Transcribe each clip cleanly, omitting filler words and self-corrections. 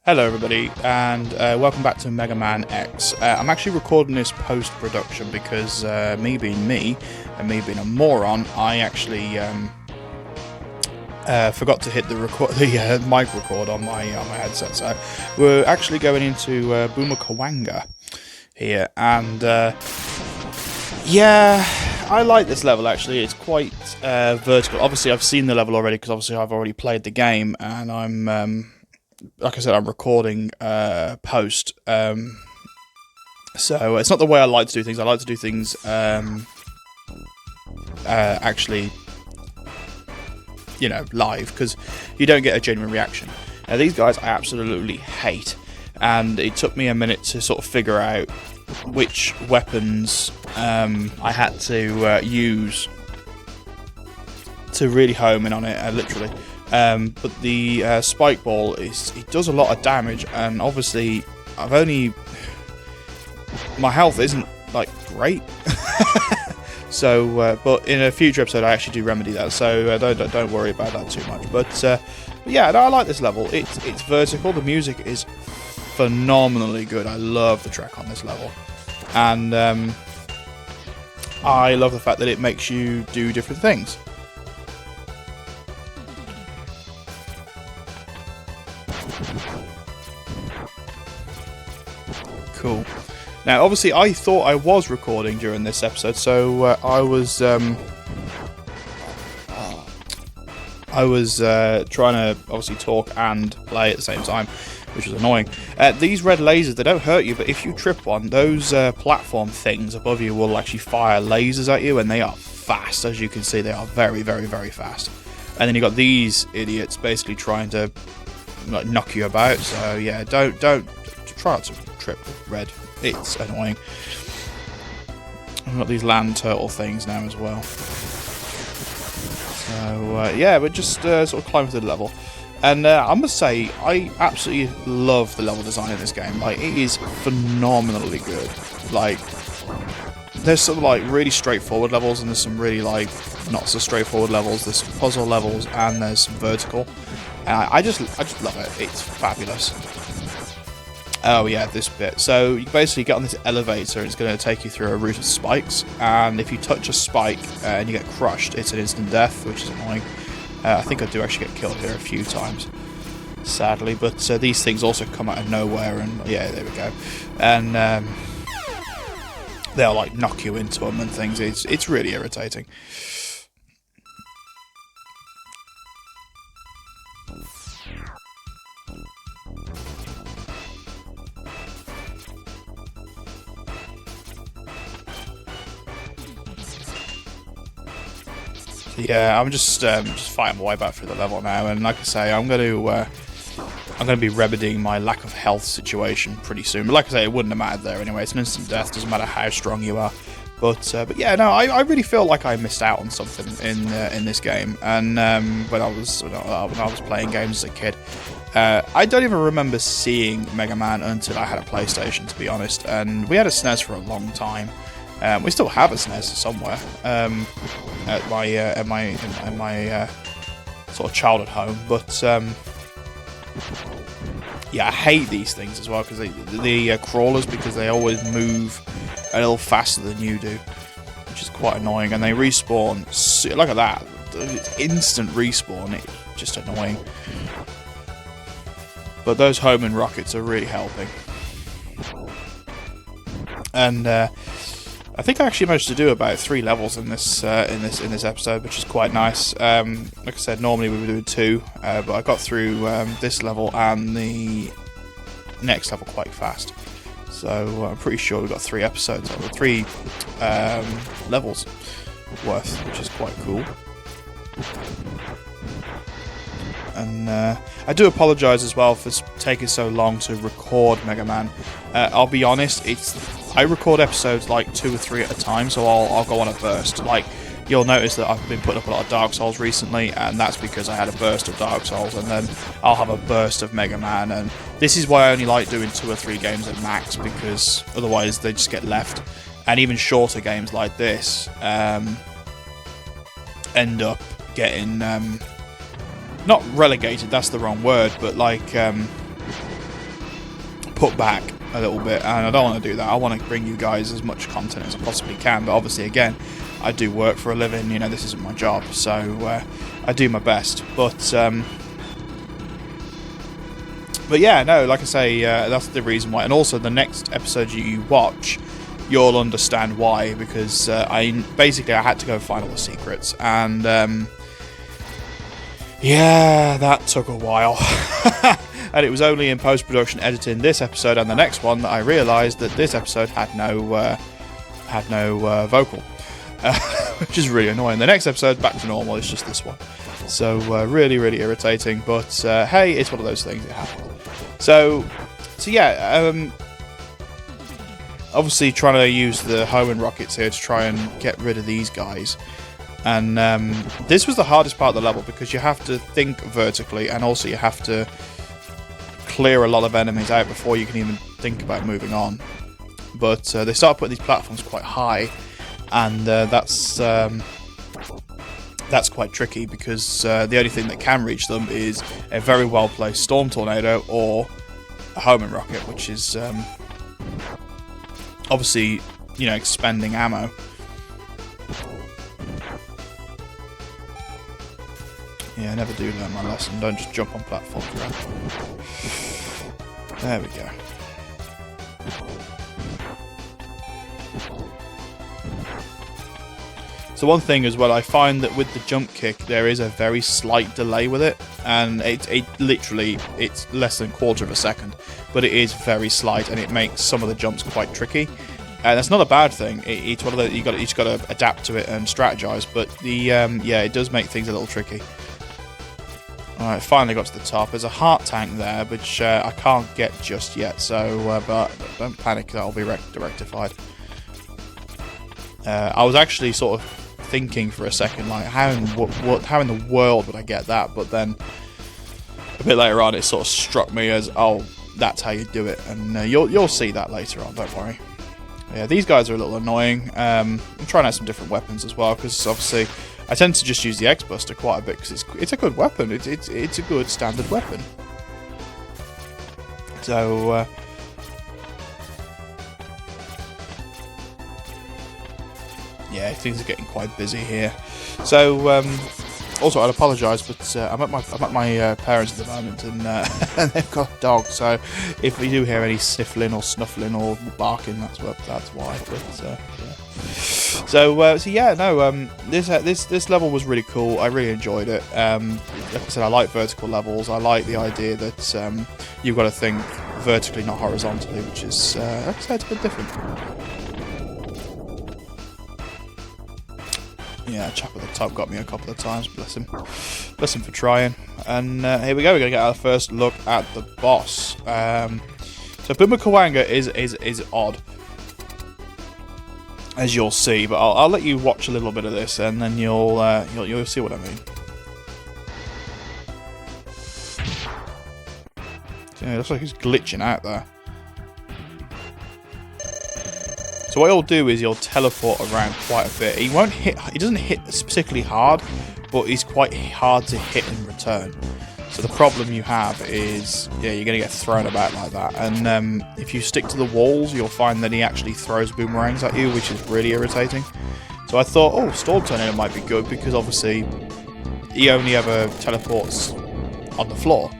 Hello everybody, and welcome back to Megaman X. I'm actually recording this post-production because me being me, and me being a moron, I actually forgot to hit the mic record on my headset. So we're actually going into Boomer Kawanga here, and yeah, I like this level actually. It's quite vertical. Obviously, I've seen the level already because obviously I've already played the game, and I'm like I said, I'm recording post, so it's not the way I like to do things. I like to do things actually, you know, live, because you don't get a genuine reaction. Now, these guys I absolutely hate, and it took me a minute to sort of figure out which weapons I had to use to really home in on it, literally. But the spike ball it does a lot of damage, and obviously my health isn't like great. So but in a future episode I actually do remedy that, so don't worry about that too much. But yeah, no, I like this level. It's vertical. The music is phenomenally good. I love the track on this level, and I love the fact that it makes you do different things. Cool. Now, obviously, I thought I was recording during this episode, so I was trying to obviously talk and play at the same time, which was annoying. These red lasers, they don't hurt you, but if you trip one, those platform things above you will actually fire lasers at you, and they are fast. As you can see, they are very, very, very fast. And then you've got these idiots basically trying to like knock you about. So yeah, don't try not to trip red. It's annoying. I've got these land turtle things now as well. So yeah, but just sort of climb through the level. And I must say, I absolutely love the level design in this game. Like, it is phenomenally good. Like, there's some like really straightforward levels, and there's some really like not so straightforward levels. There's some puzzle levels, and there's some vertical. And I just love it. It's fabulous. Oh yeah, this bit. So you basically get on this elevator, it's going to take you through a route of spikes, and if you touch a spike and you get crushed, it's an instant death, which is annoying. I think I do actually get killed here a few times, sadly, but these things also come out of nowhere, and yeah, there we go. And they'll like knock you into them and things. It's really irritating. Yeah, I'm just fighting my way back through the level now, and like I say, I'm going to be remedying my lack of health situation pretty soon. But like I say, it wouldn't have mattered there anyway. It's an instant death. Doesn't matter how strong you are. But yeah, no, I really feel like I missed out on something in this game. And when I was playing games as a kid, I don't even remember seeing Mega Man until I had a PlayStation, to be honest. And we had a SNES for a long time. We still have a SNES somewhere at my sort of childhood home, but yeah, I hate these things as well, because the crawlers, because they always move a little faster than you do, which is quite annoying, and they respawn. Look at that, it's instant respawn. It's just annoying. But those homing rockets are really helping, and I think I actually managed to do about 3 levels in this episode, which is quite nice. Like I said, normally we were doing 2, but I got through this level and the next level quite fast. So I'm pretty sure we got 3 episodes, or 3 levels worth, which is quite cool. And I do apologise as well for taking so long to record Mega Man. I'll be honest, I record episodes like 2 or 3 at a time, so I'll go on a burst. Like, you'll notice that I've been putting up a lot of Dark Souls recently, and that's because I had a burst of Dark Souls, and then I'll have a burst of Mega Man. And this is why I only like doing 2 or 3 games at max, because otherwise they just get left. And even shorter games like this end up getting not relegated, that's the wrong word, but like put back a little bit, and I don't want to do that. I want to bring you guys as much content as I possibly can, but obviously, again, I do work for a living, you know, this isn't my job, so I do my best. But yeah, no, like I say, that's the reason why. And also, the next episode you watch, you'll understand why, because I had to go find all the secrets, and yeah, that took a while. And it was only in post-production editing this episode and the next one that I realised that this episode had no vocal, which is really annoying. The next episode, back to normal, it's just this one. So really, really irritating. But hey, it's one of those things. It happens. So yeah. Obviously, trying to use the homing rockets here to try and get rid of these guys. And this was the hardest part of the level, because you have to think vertically, and also you have to clear a lot of enemies out before you can even think about moving on. But they start putting these platforms quite high, and that's quite tricky, because the only thing that can reach them is a very well placed storm tornado or a homing rocket, which is obviously, you know, expending ammo. Yeah, I never do learn my lesson. Don't just jump on platforms around. There we go. So one thing as well, I find that with the jump kick, there is a very slight delay with it, and it's less than a quarter of a second, but it is very slight, and it makes some of the jumps quite tricky. And that's not a bad thing. It's one of the you just got to adapt to it and strategize. But yeah, it does make things a little tricky. All right, finally got to the top. There's a heart tank there, which I can't get just yet. So, but don't panic, that'll be rectified. I was actually sort of thinking for a second, like, how in the world would I get that? But then a bit later on, it sort of struck me as, oh, that's how you do it, and you'll see that later on. Don't worry. Yeah, these guys are a little annoying. I'm trying out some different weapons as well, because obviously I tend to just use the X-Buster quite a bit, because it's a good weapon. It's a good standard weapon. So yeah, things are getting quite busy here. So also, I'd apologise, but I'm at my parents at the moment, and they've got a dog. So if we do hear any sniffling or snuffling or barking, that's why. But yeah. So yeah, no. This level was really cool. I really enjoyed it. Like I said, I like vertical levels. I like the idea that you've got to think vertically, not horizontally, which is, like I said, it's a bit different. Yeah, chap at the top got me a couple of times, bless him. Bless him for trying. And here we go, we're going to get our first look at the boss. So Bumakawanga is odd, as you'll see, but I'll let you watch a little bit of this, and then you'll see what I mean. Yeah, it looks like he's glitching out there. So what he'll do is he'll teleport around quite a bit. He doesn't hit particularly hard, but he's quite hard to hit in return. So the problem you have is, yeah, you're going to get thrown about like that. And if you stick to the walls, you'll find that he actually throws boomerangs at you, which is really irritating. So I thought, oh, Storm Tornado might be good, because obviously he only ever teleports on the floor.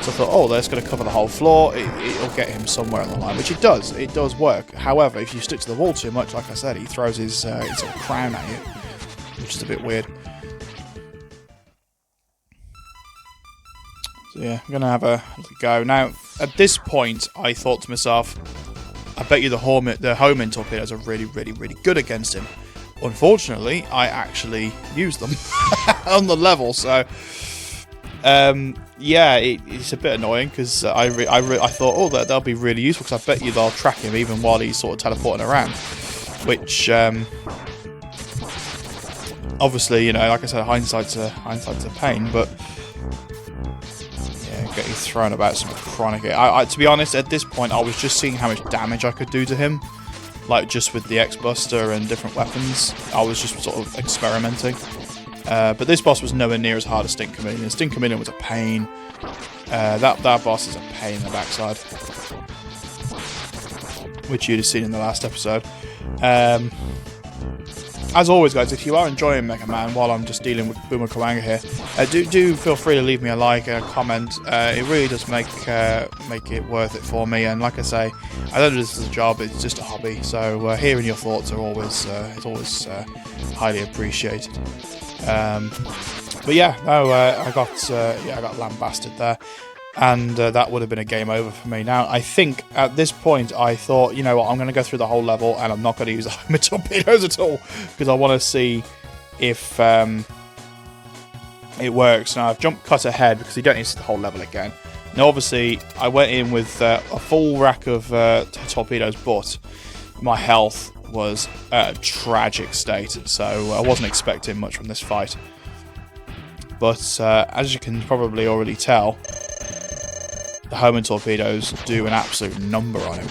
So I thought, oh, that's going to cover the whole floor. It'll get him somewhere on the line, which it does. It does work. However, if you stick to the wall too much, like I said, he throws his sort of crown at you, which is a bit weird. So yeah, I'm going to have a go. Now, at this point, I thought to myself, I bet you the homing torpedoes are really, really, really good against him. Unfortunately, I actually used them on the level, so... yeah, it's a bit annoying, because I thought, oh, that'll be really useful, because I bet you they'll track him even while he's sort of teleporting around, which obviously, you know, like I said, hindsight's a pain, but yeah, getting thrown about some chronic. To be honest, at this point, I was just seeing how much damage I could do to him, like just with the X-Buster and different weapons. I was just sort of experimenting. But this boss was nowhere near as hard as Stink Chameleon. Stink Chameleon was a pain. That boss is a pain in the backside. which you'd have seen in the last episode. As always, guys, if you are enjoying Mega Man while I'm just dealing with Boomer Kawanga here, do feel free to leave me a like and a comment. It really does make it worth it for me. And like I say, I don't do this as a job; it's just a hobby. So hearing your thoughts are always highly appreciated. But yeah, no, I got lambasted there. And that would have been a game over for me. Now, I think at this point, I thought, you know what, I'm going to go through the whole level, and I'm not going to use the Homer torpedoes at all, because I want to see if it works. Now, I've cut ahead, because you don't need to see the whole level again. Now, obviously, I went in with a full rack of torpedoes, but my health was at a tragic state, so I wasn't expecting much from this fight. But as you can probably already tell, the homing torpedoes do an absolute number on him,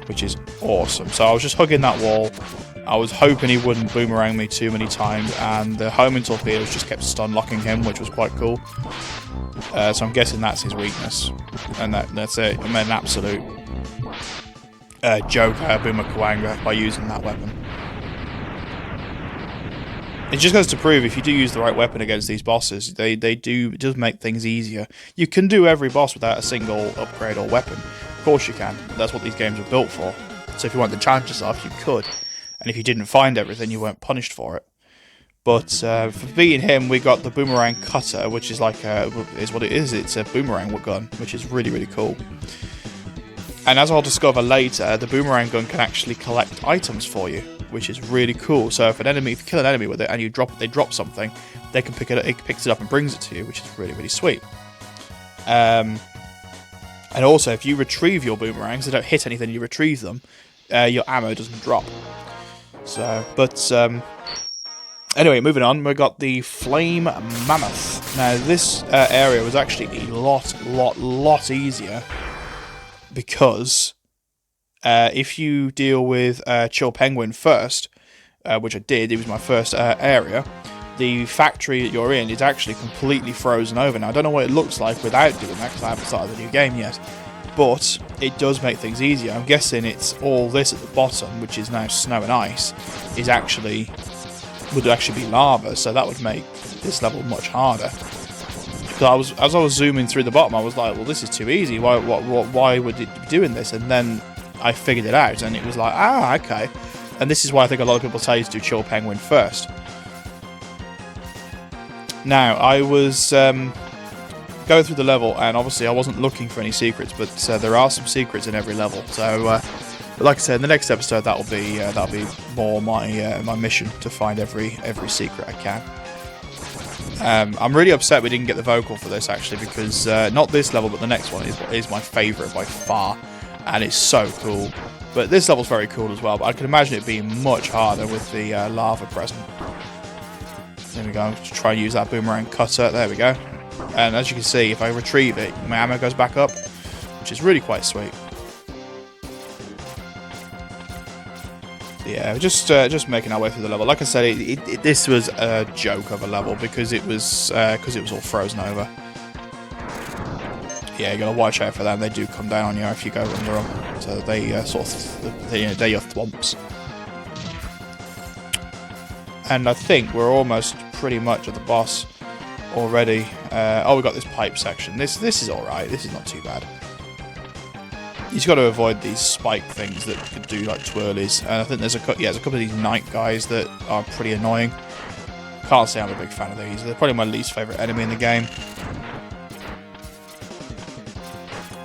which is awesome. So I was just hugging that wall. I was hoping he wouldn't boomerang me too many times, and the homing torpedoes just kept stun locking him, which was quite cool. So I'm guessing that's his weakness, and that's it. I made an absolute joke out of Boomer Kawanga by using that weapon. It just goes to prove if you do use the right weapon against these bosses, it does make things easier. You can do every boss without a single upgrade or weapon. Of course you can. That's what these games are built for. So if you want to challenge yourself, you could. And if you didn't find everything, you weren't punished for it. But for beating him, we got the boomerang cutter, which is like is what it is. It's a boomerang gun, which is really, really cool. And as I'll discover later, the boomerang gun can actually collect items for you, which is really cool. So if you kill an enemy with it and they drop something, they can pick it up. It picks it up and brings it to you, which is really, really sweet. And also, if you retrieve your boomerangs, they don't hit anything. You retrieve them, your ammo doesn't drop. So, but anyway, moving on, we got the Flame Mammoth. Now, this area was actually a lot easier because if you deal with Chill Penguin first, which I did, it was my first area, the factory that you're in is actually completely frozen over. Now, I don't know what it looks like without doing that, because I haven't started the new game yet, but it does make things easier. I'm guessing it's all this at the bottom, which is now snow and ice, would actually be lava, so that would make this level much harder. Because as I was zooming through the bottom, I was like, well, this is too easy. Why would it be doing this? And then I figured it out, and it was like, okay. And this is why I think a lot of people tell you to do Chill Penguin first. Now, I was going through the level, and obviously I wasn't looking for any secrets, but there are some secrets in every level. So, like I said, in the next episode, that'll be more my mission to find every secret I can. I'm really upset we didn't get the vocal for this, actually, because not this level, but the next one is my favourite by far, and it's so cool. But this level's very cool as well, but I can imagine it being much harder with the lava present. There we go, to try and use that boomerang cutter, there we go. And as you can see, if I retrieve it, my ammo goes back up, which is really quite sweet. Yeah, just making our way through the level. Like I said, this was a joke of a level because it was all frozen over. Yeah, you gotta watch out for them. They do come down on you if you go under them. So they they're your thwomps. And I think we're almost pretty much at the boss already. Oh, we got this pipe section. This is all right. This is not too bad. You just got to avoid these spike things that could do like twirlies. And I think there's a couple of these knight guys that are pretty annoying. Can't say I'm a big fan of these. They're probably my least favourite enemy in the game.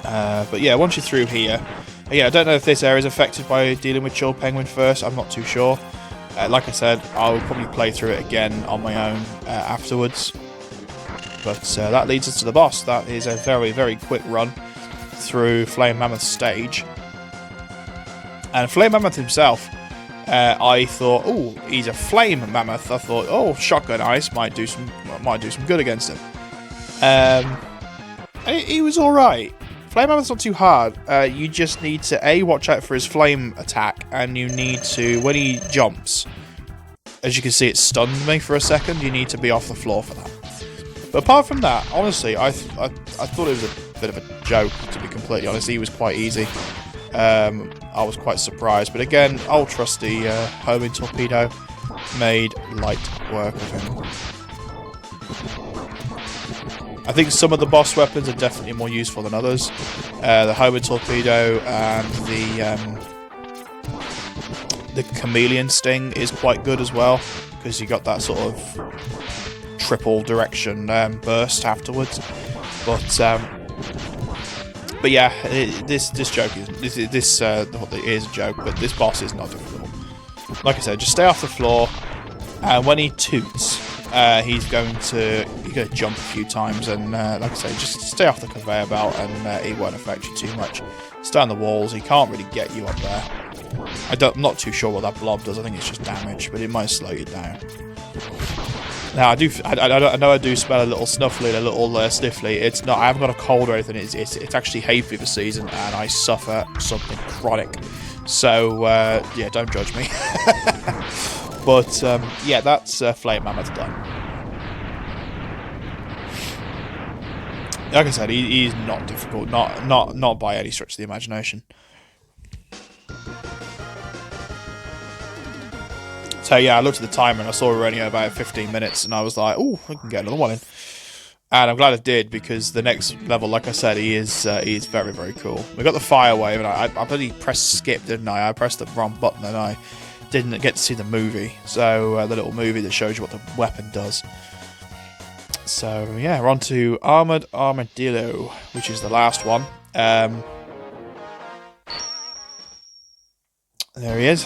But yeah, once you're through here, yeah, I don't know if this area is affected by dealing with Chill Penguin first. I'm not too sure. Like I said, I'll probably play through it again on my own afterwards. But that leads us to the boss. That is a very, very quick run through Flame Mammoth's stage. And Flame Mammoth himself, I thought, oh, he's a Flame Mammoth. I thought, oh, Shotgun Ice might do some good against him. He was all right. Flame Mammoth's not too hard. You just need to watch out for his flame attack, and you need to, when he jumps, as you can see, it stunned me for a second. You need to be off the floor for that. But apart from that, honestly, I thought it was a bit of a joke, to be completely honest. He was quite easy. I was quite surprised. But again, old trusty homing torpedo made light work of him. I think some of the boss weapons are definitely more useful than others. The homing torpedo and the chameleon sting is quite good as well, because you got that sort of triple direction burst afterwards. But yeah, this joke is this is a joke, but this boss is not difficult. Like I said, just stay off the floor, and when he toots, he's going to jump a few times, and like I say, just stay off the conveyor belt, and he won't affect you too much. Stay on the walls. He can't really get you up there. I'm not too sure what that blob does. I think it's just damage, but it might slow you down. Now I know I do smell a little snuffly, a little sniffly. It's not. I haven't got a cold or anything. It's actually hay fever season, and I suffer something chronic. So yeah, don't judge me. But yeah, that's Flame Mammoth done. Like I said, he's not difficult, not by any stretch of the imagination. So yeah, I looked at the timer and I saw we were only about 15 minutes, and I was like, "Oh, I can get another one in." And I'm glad I did, because the next level, like I said, he is very, very cool. We got the fire wave, and I bloody pressed skip, didn't I? I pressed the wrong button, and I didn't get to see the movie. So the little movie that shows you what the weapon does. So yeah, we're on to Armored Armadillo, which is the last one. There he is.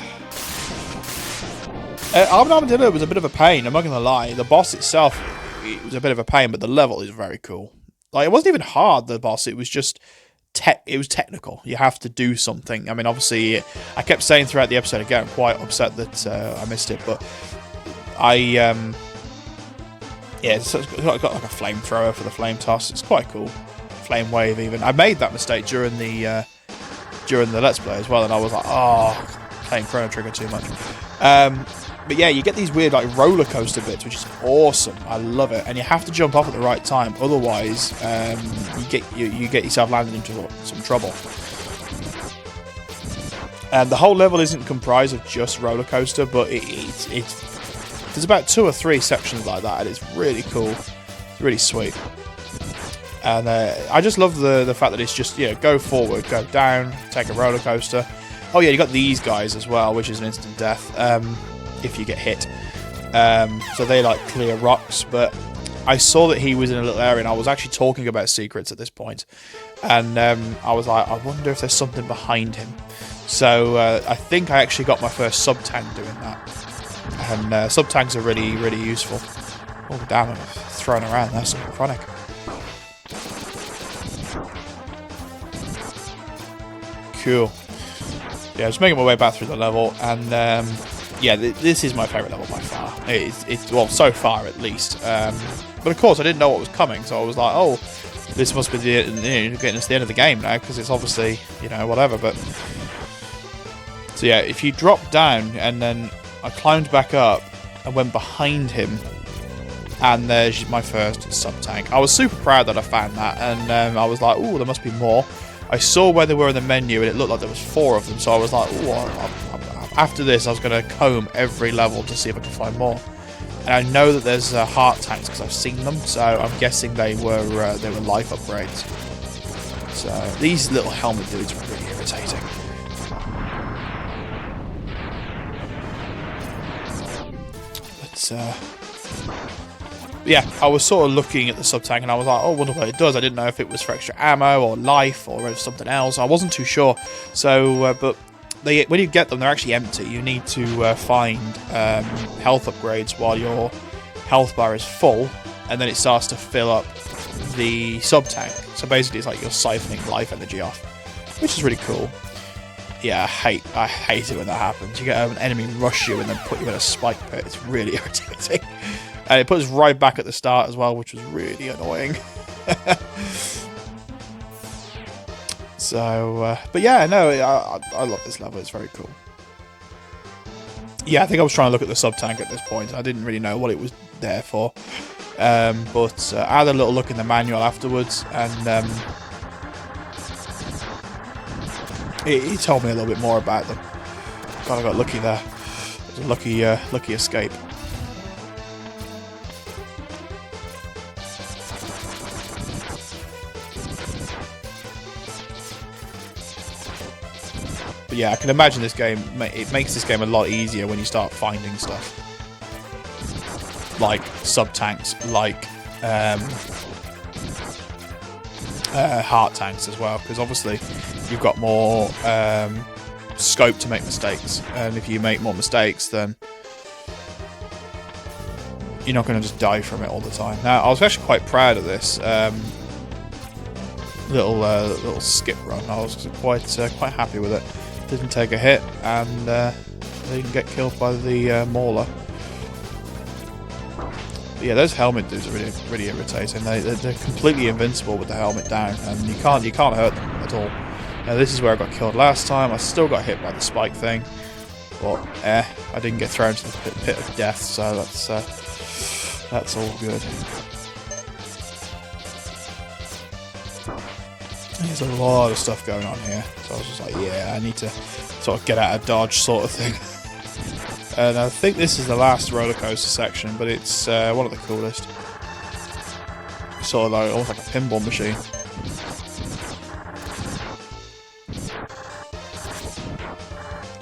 Armored Armadillo was a bit of a pain, I'm not going to lie. The boss itself, it was a bit of a pain, but the level is very cool. Like, it wasn't even hard, the boss, it was just it was technical. You have to do something. I mean, obviously, I kept saying throughout the episode, again, I'm quite upset that I missed it, but yeah, it's got like a flamethrower for the flame toss. It's quite cool. Flame wave, even. I made that mistake during the Let's Play as well, and I was like, oh, playing Chrono Trigger too much. But yeah, you get these weird like roller coaster bits, which is awesome. I love it, and you have to jump off at the right time, otherwise you get yourself landed into some trouble. And the whole level isn't comprised of just roller coaster, but there's about 2 or 3 sections like that, and it's really cool, really sweet. And I just love the fact that it's just, go forward, go down, take a roller coaster. Oh yeah, you got these guys as well, which is an instant death if you get hit. So they like clear rocks, but I saw that he was in a little area, and I was actually talking about secrets at this point, and I was like, I wonder if there's something behind him. So I think I actually got my first sub-tank doing that, and sub-tanks are really, really useful. Oh damn, I'm throwing around, that's some chronic. Cool. Yeah, just making my way back through the level, and yeah, this is my favourite level by far. It's well, so far at least. But of course, I didn't know what was coming, so I was like, oh, this must be getting us to the end of the game now, because it's obviously, whatever. But so yeah, if you drop down, and then I climbed back up and went behind him, and there's my first sub-tank. I was super proud that I found that, and I was like, oh, there must be more. I saw where they were in the menu, and it looked like there was 4 of them, so I was like, oh, after this I was going to comb every level to see if I could find more. And I know that there's heart tanks because I've seen them, so I'm guessing they were life upgrades. So these little helmet dudes were really irritating. But yeah, I was sort of looking at the sub-tank, and I was like, oh, I wonder what it does. I didn't know if it was for extra ammo or life or something else. I wasn't too sure. So, but when you get them, they're actually empty. You need to find health upgrades while your health bar is full, and then it starts to fill up the sub-tank. So basically, it's like you're siphoning life energy off, which is really cool. Yeah, I hate it when that happens. You get an enemy rush you and then put you in a spike pit. It's really irritating. And it puts us right back at the start as well, which was really annoying. So, but yeah, no, I love this level. It's very cool. Yeah, I think I was trying to look at the sub-tank at this point. I didn't really know what it was there for. But I had a little look in the manual afterwards, and He told me a little bit more about them. God, I got lucky there. It was a lucky escape. But yeah, I can imagine this game. It makes this game a lot easier when you start finding stuff like sub tanks, like heart tanks as well, because obviously you've got more scope to make mistakes, and if you make more mistakes, then you're not going to just die from it all the time. Now, I was actually quite proud of this little skip run. I was quite happy with it. Didn't take a hit, and didn't get killed by the mauler. But yeah, those helmet dudes are really irritating. They're completely invincible with the helmet down, and you can't hurt them at all. Now, this is where I got killed last time. I still got hit by the spike thing, but I didn't get thrown to the pit of death, so that's all good. There's a lot of stuff going on here, so I was just like, yeah, I need to sort of get out of dodge, sort of thing. And I think this is the last roller coaster section, but it's one of the coolest. Sort of like almost like a pinball machine.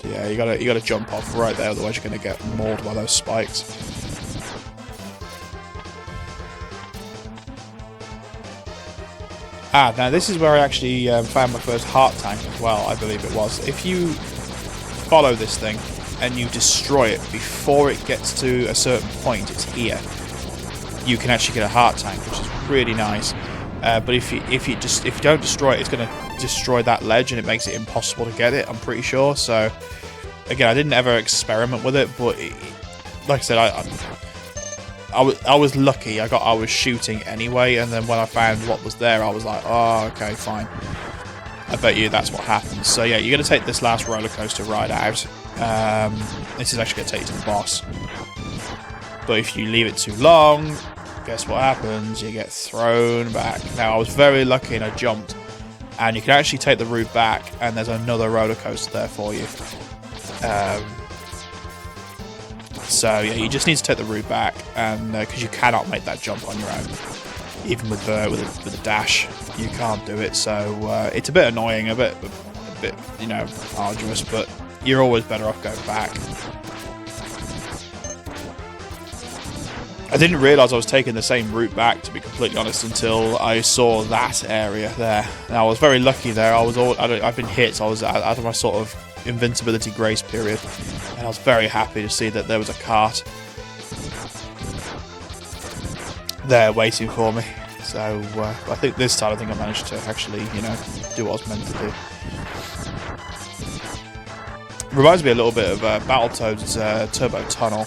So yeah, you gotta jump off right there, otherwise you're gonna get mauled by those spikes. Now this is where I actually found my first heart tank as well, I believe it was. If you follow this thing and you destroy it before it gets to a certain point, it's here, you can actually get a heart tank, which is really nice. But if you don't destroy it, it's going to destroy that ledge, and it makes it impossible to get it, I'm pretty sure. So again, I didn't ever experiment with it, but like I said, I was lucky. I was shooting anyway, and then when I found what was there, I was like, oh, okay, fine. I bet you that's what happens. So yeah, you're going to take this last roller coaster ride out. This is actually going to take you to the boss. But if you leave it too long, guess what happens? You get thrown back. Now, I was very lucky and I jumped. And you can actually take the route back, and there's another roller coaster there for you. So yeah, you just need to take the route back, and because you cannot make that jump on your own, even with a dash, you can't do it. So it's a bit annoying, a bit arduous, but you're always better off going back. I didn't realise I was taking the same route back, to be completely honest, until I saw that area there. Now, I was very lucky there. I've been hit, so I was out of my sort of invincibility grace period, and I was very happy to see that there was a cart there waiting for me. So I think this time I managed to actually, do what I was meant to do. Reminds me a little bit of Battletoads Turbo Tunnel,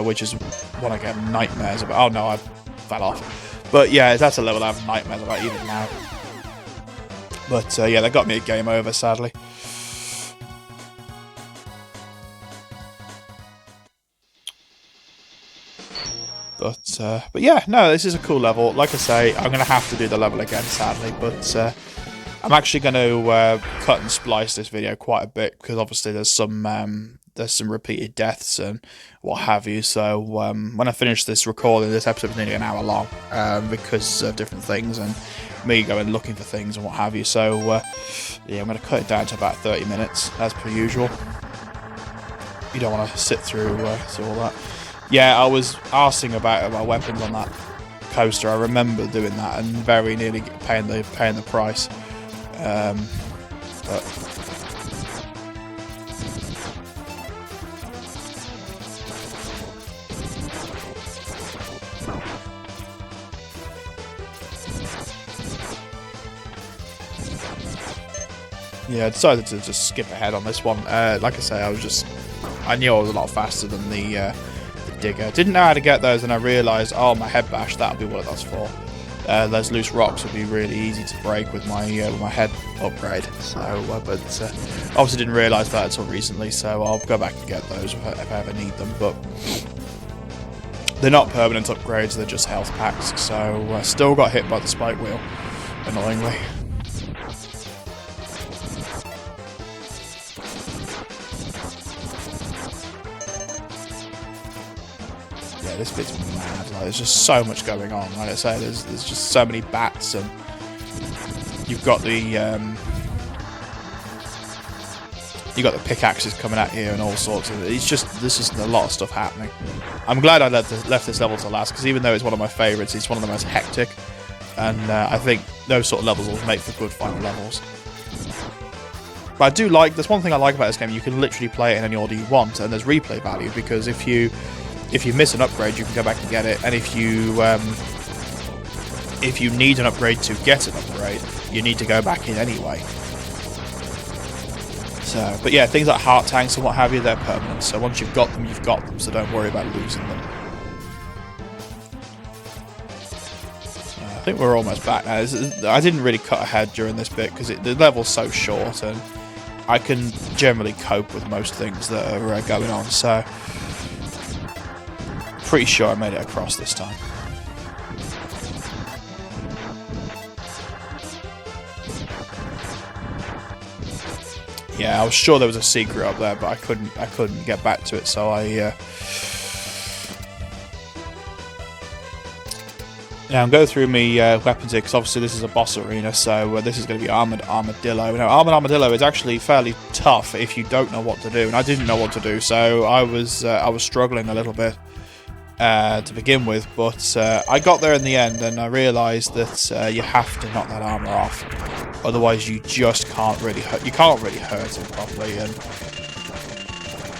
which is one I get nightmares about. Oh no, I fell off. But yeah, that's a level I have nightmares about even now. But yeah, they got me a game over, sadly. But yeah, no, this is a cool level. Like I say, I'm going to have to do the level again, sadly, but I'm actually going to cut and splice this video quite a bit, because obviously there's some repeated deaths and what have you. So when I finish this recording, this episode is nearly an hour long because of different things and me going looking for things and what have you. So yeah, I'm going to cut it down to about 30 minutes as per usual. You don't want to sit through all that. Yeah, I was arsing about my weapons on that coaster. I remember doing that and very nearly paying the price. But yeah, I decided to just skip ahead on this one. Like I say, I knew I was a lot faster than the digger. Didn't know how to get those, and I realised, oh, my head bash, that would be what that's for. Those loose rocks would be really easy to break with my head upgrade. So, but obviously didn't realise that until recently. So I'll go back and get those if I ever need them. But they're not permanent upgrades; they're just health packs. So I still got hit by the spike wheel, annoyingly. this bit's mad. Like, there's just so much going on. Like I say, there's just so many bats, and you've got the pickaxes coming at you and all sorts of. There's just a lot of stuff happening. I'm glad I left this level to last, because even though it's one of my favourites, it's one of the most hectic, and I think those sort of levels will make for good final levels. But I do like, there's one thing I like about this game: you can literally play it in any order you want, and there's replay value, because if you miss an upgrade, you can go back and get it, and if you need an upgrade to get an upgrade, you need to go back in anyway. So, but yeah, things like heart tanks and what have you, they're permanent. So once you've got them, you've got them. So don't worry about losing them. I think we're almost back now. I didn't really cut ahead during this bit because the level's so short, and I can generally cope with most things that are going on. So, pretty sure I made it across this time. Yeah, I was sure there was a secret up there, but I couldn't get back to it, so now I'm going through my weapons here, because obviously this is a boss arena, so this is going to be Armoured Armadillo. Now, Armoured Armadillo is actually fairly tough if you don't know what to do, and I didn't know what to do, so I was struggling a little bit to begin with, but I got there in the end, and I realised that you have to knock that armour off. Otherwise, you just can't really hurt. You can't really hurt him properly, and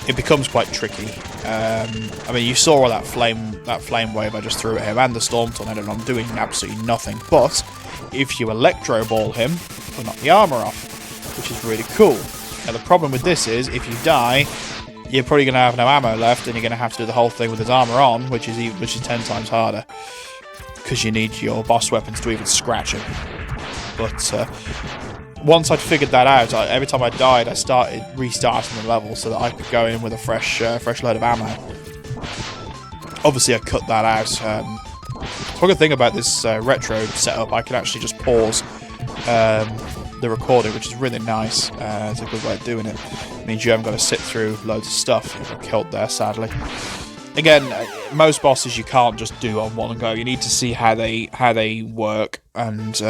it becomes quite tricky. I mean, you saw all that flame wave I just threw at him, and the storm tornado, and I'm doing absolutely nothing. But if you electro ball him, you'll knock the armor off, which is really cool. Now, the problem with this is, if you die, you're probably going to have no ammo left, and you're going to have to do the whole thing with his armor on, which is 10 times harder, because you need your boss weapons to even scratch him. But once I'd figured that out, every time I died, I started restarting the level so that I could go in with a fresh load of ammo. Obviously, I cut that out. The good thing about this retro setup, I can actually just pause the recording, which is really nice. It's a good way of doing it. It means you haven't got to sit through loads of stuff. You got killed there, sadly. Again, most bosses you can't just do on one go. You need to see how they work, and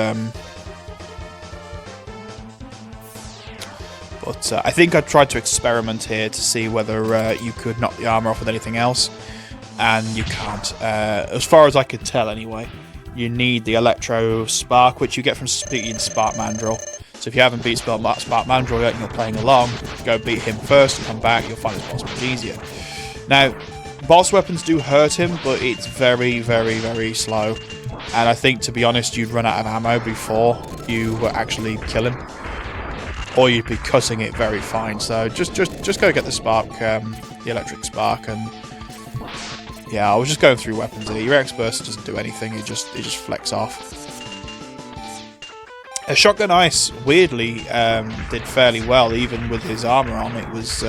but I think I tried to experiment here to see whether you could knock the armor off with anything else, and you can't. As far as I could tell, anyway. You need the Electro Spark, which you get from beating Spark Mandrill. So if you haven't beat Spark Mandrill yet and you're playing along, go beat him first and come back. You'll find this boss much easier. Now, boss weapons do hurt him, but it's very, very, very slow. And I think, to be honest, you'd run out of ammo before you actually kill him, or you'd be cutting it very fine. So just go get the spark, the electric spark, and yeah, I was just going through weapons here. Your X burst doesn't do anything; it just flecks off. Shotgun Ice weirdly did fairly well, even with his armor on. It was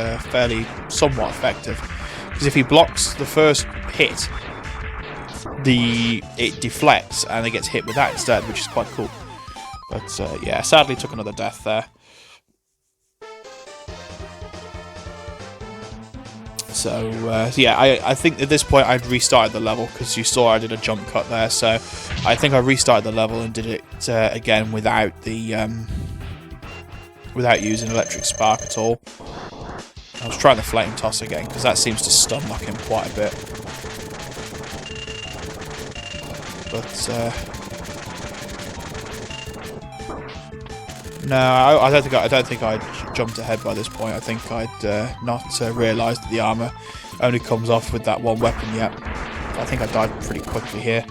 somewhat effective, because if he blocks the first hit, it deflects and it gets hit with that instead, which is quite cool. But yeah, sadly took another death there. So yeah, I think at this point I'd restarted the level, because you saw I did a jump cut there. So I think I restarted the level and did it again without using electric spark at all. I was trying the flame toss again, because that seems to stun lock him quite a bit. But no, I don't think I'd jumped ahead by this point. I think I'd not realised that the armour only comes off with that one weapon yet. I think I died pretty quickly here.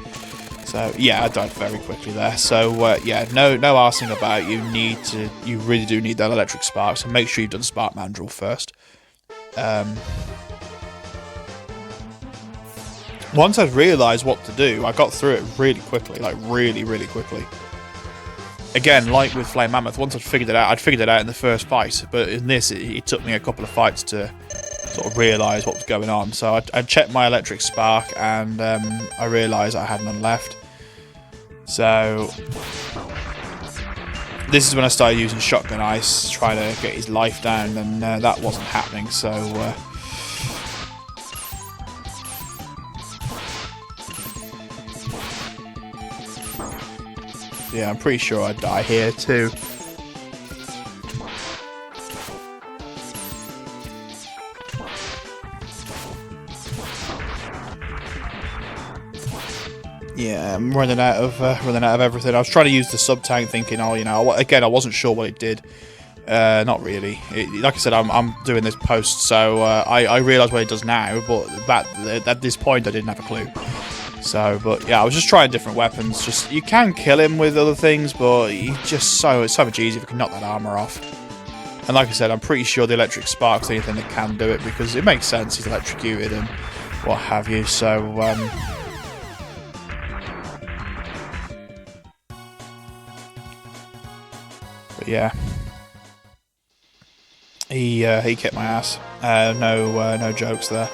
So yeah, I died very quickly there. So yeah, no arsing about. You really do need that electric spark. So make sure you've done Spark Mandrill first. Once I'd realised what to do, I got through it really quickly, like really, really quickly. Again, like with Flame Mammoth, once I'd figured it out in the first fight, but in this, it took me a couple of fights to sort of realise what was going on. So I checked my electric spark, and I realised I had none left. So this is when I started using Shotgun Ice, trying to get his life down, and that wasn't happening. So Yeah, I'm pretty sure I'd die here too. Yeah, I'm running out of everything. I was trying to use the sub tank, thinking, oh, you know, again, I wasn't sure what it did. Not really. Like I said, I'm doing this post, so I realise what it does now, but at this point, I didn't have a clue. So, but yeah, I was just trying different weapons. Just you can kill him with other things, but it's so much easier if you can knock that armor off. And like I said, I'm pretty sure the electric spark's the only thing that can do it, because it makes sense. He's electrocuted and what have you. So. But yeah, he kicked my ass. No jokes there.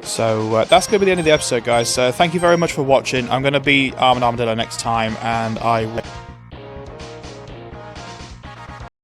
So that's going to be the end of the episode, guys. So thank you very much for watching. I'm going to beat Armadillo next time, and I will.